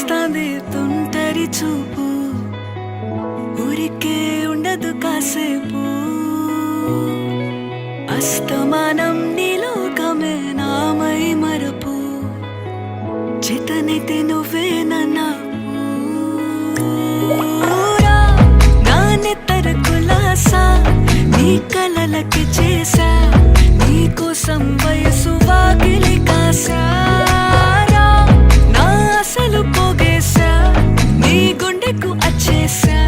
వస్తాంది తుంటరి చూపు, ఊరికే ఉండదు కాసేపు. అస్తమానం నీలోకమే నామై మరపు, చేతనైతే నువ్వే నాకు. నానెత్తర కులాసా నీ కలలకి చేసా, నీ కోసం వయసు వాకిలి కాసా. నా అసలు పోగేసా, నీ గుండెకు అచ్చేసా.